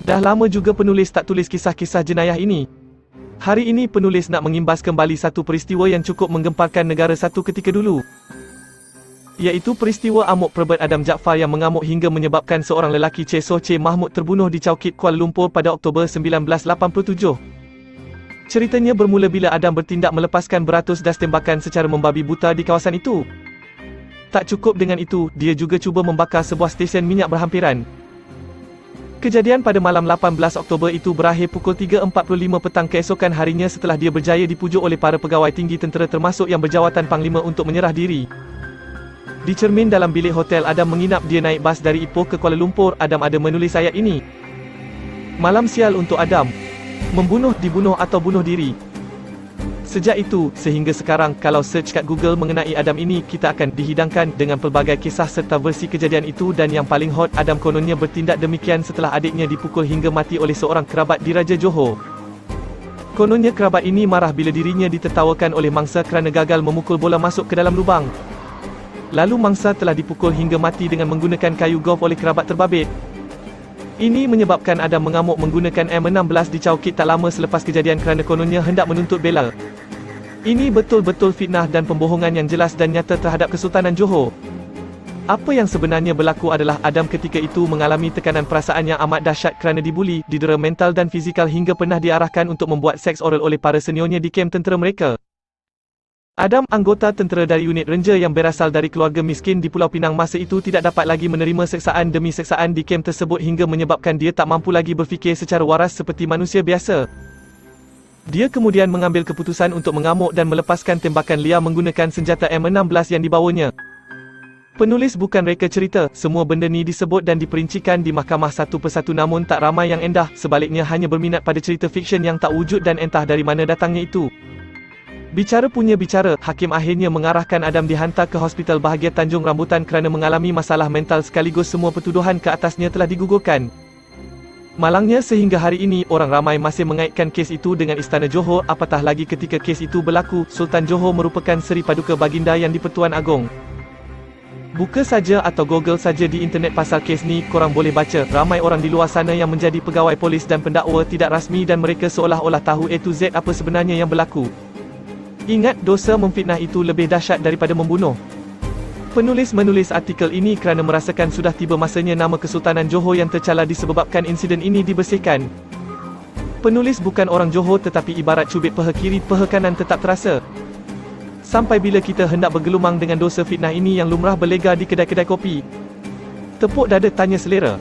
Dah lama juga penulis tak tulis kisah-kisah jenayah ini. Hari ini penulis nak mengimbas kembali satu peristiwa yang cukup menggemparkan negara satu ketika dulu. Iaitu peristiwa amok perabot Adam Jaafar yang mengamuk hingga menyebabkan seorang lelaki Chesoh Che Mahmud terbunuh di Chowkit, Kuala Lumpur pada Oktober 1987. Ceritanya bermula bila Adam bertindak melepaskan beratus das tembakan secara membabi buta di kawasan itu. Tak cukup dengan itu, dia juga cuba membakar sebuah stesen minyak berhampiran. Kejadian pada malam 18 Oktober itu berakhir pukul 3.45 petang keesokan harinya setelah dia berjaya dipujuk oleh para pegawai tinggi tentera termasuk yang berjawatan Panglima untuk menyerah diri. Dicermin dalam bilik hotel Adam menginap, dia naik bas dari Ipoh ke Kuala Lumpur. Adam ada menulis ayat ini. Malam sial untuk Adam. Membunuh, dibunuh atau bunuh diri. Sejak itu, sehingga sekarang, kalau search kat Google mengenai Adam ini, kita akan dihidangkan dengan pelbagai kisah serta versi kejadian itu. Dan yang paling hot, Adam kononnya bertindak demikian setelah adiknya dipukul hingga mati oleh seorang kerabat di Raja Johor. Kononnya kerabat ini marah bila dirinya ditertawakan oleh mangsa kerana gagal memukul bola masuk ke dalam lubang. Lalu mangsa telah dipukul hingga mati dengan menggunakan kayu golf oleh kerabat terbabit. Ini menyebabkan Adam mengamuk menggunakan M16 di Chowkit tak lama selepas kejadian kerana kononnya hendak menuntut bela. Ini betul-betul fitnah dan pembohongan yang jelas dan nyata terhadap Kesultanan Johor. Apa yang sebenarnya berlaku adalah Adam ketika itu mengalami tekanan perasaan yang amat dahsyat kerana dibuli, didera mental dan fizikal hingga pernah diarahkan untuk membuat seks oral oleh para seniornya di kem tentera mereka. Adam, anggota tentera dari unit Ranger yang berasal dari keluarga miskin di Pulau Pinang masa itu, tidak dapat lagi menerima seksaan demi seksaan di kem tersebut hingga menyebabkan dia tak mampu lagi berfikir secara waras seperti manusia biasa. Dia kemudian mengambil keputusan untuk mengamuk dan melepaskan tembakan liar menggunakan senjata M16 yang dibawanya. Penulis bukan reka cerita, semua benda ni disebut dan diperincikan di mahkamah satu persatu, namun tak ramai yang endah, sebaliknya hanya berminat pada cerita fiksyen yang tak wujud dan entah dari mana datangnya itu. Bicara punya bicara, hakim akhirnya mengarahkan Adam dihantar ke Hospital Bahagia Tanjung Rambutan kerana mengalami masalah mental sekaligus semua pertuduhan ke atasnya telah digugurkan. Malangnya sehingga hari ini, orang ramai masih mengaitkan kes itu dengan Istana Johor, apatah lagi ketika kes itu berlaku, Sultan Johor merupakan Seri Paduka Baginda yang di-Pertuan Agong. Buka saja atau Google saja di internet pasal kes ni, korang boleh baca, ramai orang di luar sana yang menjadi pegawai polis dan pendakwa tidak rasmi dan mereka seolah-olah tahu A to Z apa sebenarnya yang berlaku. Ingat, dosa memfitnah itu lebih dahsyat daripada membunuh. Penulis menulis artikel ini kerana merasakan sudah tiba masanya nama Kesultanan Johor yang tercela disebabkan insiden ini dibersihkan. Penulis bukan orang Johor tetapi ibarat cubit peha kiri, peha kanan tetap terasa. Sampai bila kita hendak bergelumang dengan dosa fitnah ini yang lumrah berlega di kedai-kedai kopi? Tepuk dada tanya selera.